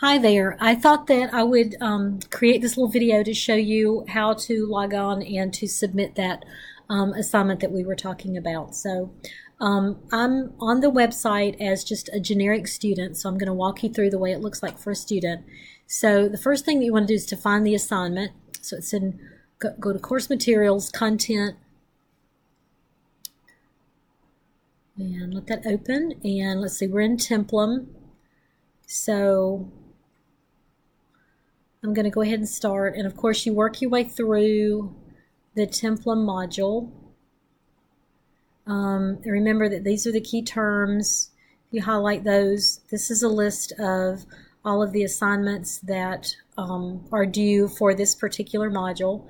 Hi there. I thought that I would create this little video to show you how to log on and to submit that assignment that we were talking about. So I'm on the website as just a generic student, so I'm going to walk you through the way it looks like for a student. So the first thing that you want to do is to find the assignment. So it's in, go to Course Materials, Content, and let that open. And let's see, we're in Templum. So I'm going to go ahead and start, and of course you work your way through the Templum module. And remember that these are the key terms. You highlight those. This is a list of all of the assignments that are due for this particular module.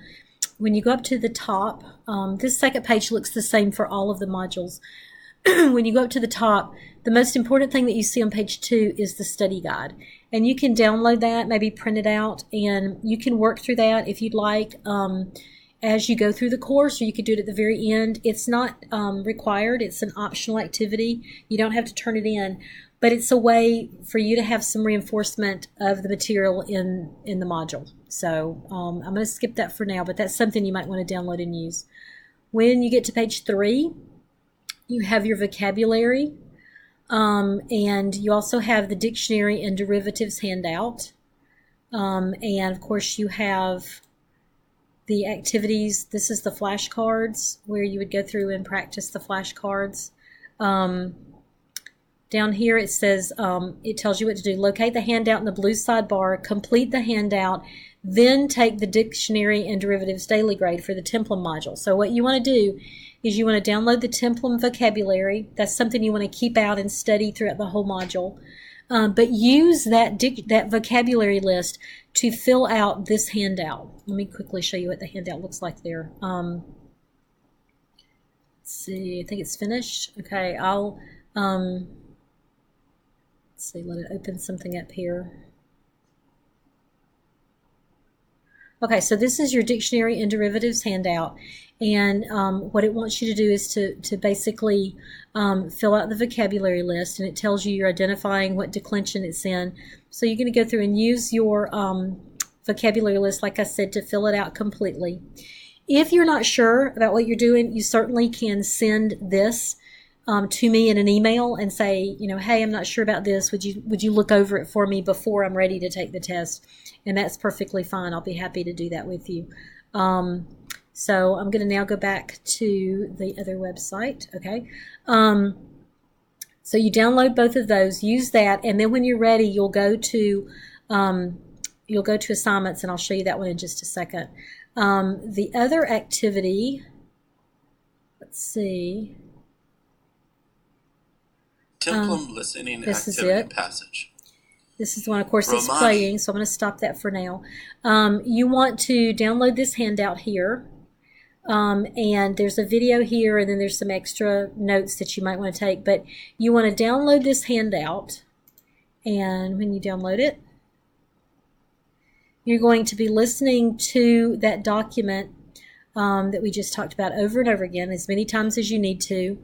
When you go up to the top, this second page looks the same for all of the modules. When you go up to the top, the most important thing that you see on page 2 is the study guide. And you can download that, maybe print it out, and you can work through that if you'd like as you go through the course, or you could do it at the very end. It's not required. It's an optional activity. You don't have to turn it in, but it's a way for you to have some reinforcement of the material in the module. So I'm going to skip that for now, but that's something you might want to download and use. When you get to page 3, you have your vocabulary, and you also have the dictionary and derivatives handout. And of course you have the activities. This is the flashcards where you would go through and practice the flashcards. Down here it says, it tells you what to do. Locate the handout in the blue sidebar, complete the handout, then take the dictionary and derivatives daily grade for the Templum module. So what you want to do is you want to download the Templum vocabulary. That's something you want to keep out and study throughout the whole module. But use that vocabulary list to fill out this handout. Let me quickly show you what the handout looks like there. Let's see, I think it's finished. Okay, I'll let's see, let it open something up here. Okay, so this is your dictionary and derivatives handout, and what it wants you to do is to basically fill out the vocabulary list, and it tells you you're identifying what declension it's in. So you're going to go through and use your vocabulary list, like I said, to fill it out completely. If you're not sure about what you're doing, you certainly can send this to me in an email and say, you know, hey, I'm not sure about this. Would you look over it for me before I'm ready to take the test? And that's perfectly fine. I'll be happy to do that with you. So I'm going to now go back to the other website. Okay. So you download both of those, use that, and then when you're ready, you'll go to assignments, and I'll show you that one in just a second. The other activity, let's see. Templum listening this activity is it. Passage. This is the one, of course, it's playing, so I'm going to stop that for now. You want to download this handout here, and there's a video here, and then there's some extra notes that you might want to take, but you want to download this handout, and when you download it, you're going to be listening to that document that we just talked about over and over again, as many times as you need to.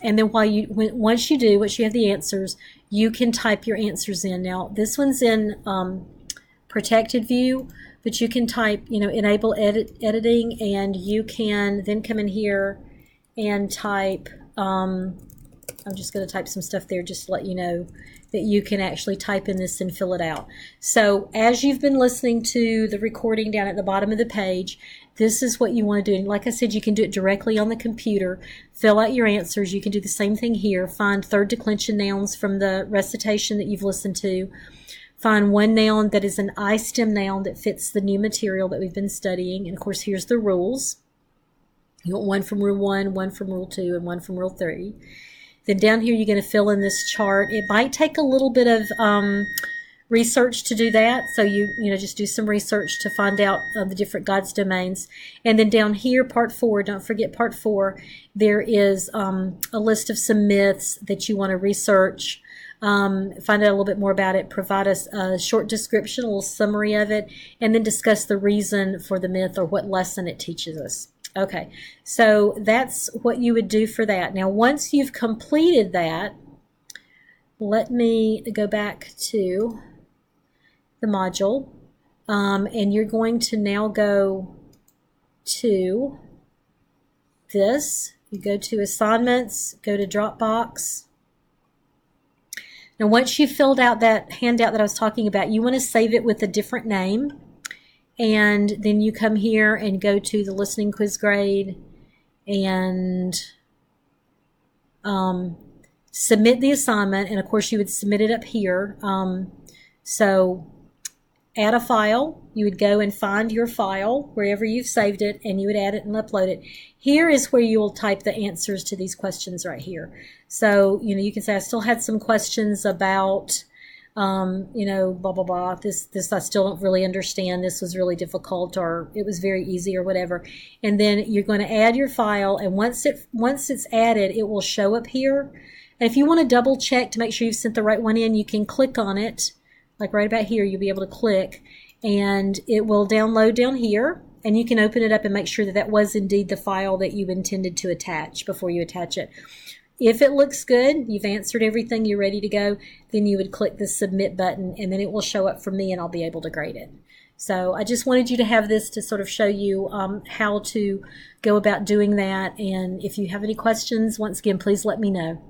And then once you have the answers, you can type your answers in. Now, this one's in protected view, but you can type, enable editing, and you can then come in here and type, I'm just going to type some stuff there just to let you know that you can actually type in this and fill it out. So as you've been listening to the recording down at the bottom of the page, this is what you want to do. And like I said, you can do it directly on the computer. Fill out your answers. You can do the same thing here. Find third declension nouns from the recitation that you've listened to. Find one noun that is an I stem noun that fits the new material that we've been studying. And of course, here's the rules. You want one from Rule 1, one from Rule 2, and one from Rule 3. Then down here, you're going to fill in this chart. It might take a little bit of research to do that, so you just do some research to find out the different God's domains. And then down here, part 4, don't forget part 4, there is a list of some myths that you want to research, find out a little bit more about it, provide us a short description, a little summary of it, and then discuss the reason for the myth or what lesson it teaches us. Okay, so that's what you would do for that. Now, once you've completed that, let me go back to the module, and you're going to now go to this. You go to assignments, go to Dropbox. Now, once you've filled out that handout that I was talking about, you want to save it with a different name. And then you come here and go to the listening quiz grade and submit the assignment. And of course, you would submit it up here. So add a file. You would go and find your file wherever you've saved it, and you would add it and upload it. Here is where you will type the answers to these questions right here. So, you can say, I still had some questions about, blah, blah, blah. This I still don't really understand. This was really difficult, or it was very easy, or whatever. And then you're going to add your file, and once it's added, it will show up here. And if you want to double check to make sure you've sent the right one in, you can click on it. Like right about here, you'll be able to click, and it will download down here, and you can open it up and make sure that that was indeed the file that you intended to attach before you attach it. If it looks good, you've answered everything, you're ready to go, then you would click the submit button, and then it will show up for me, and I'll be able to grade it. So I just wanted you to have this to sort of show you how to go about doing that. And if you have any questions, once again, please let me know.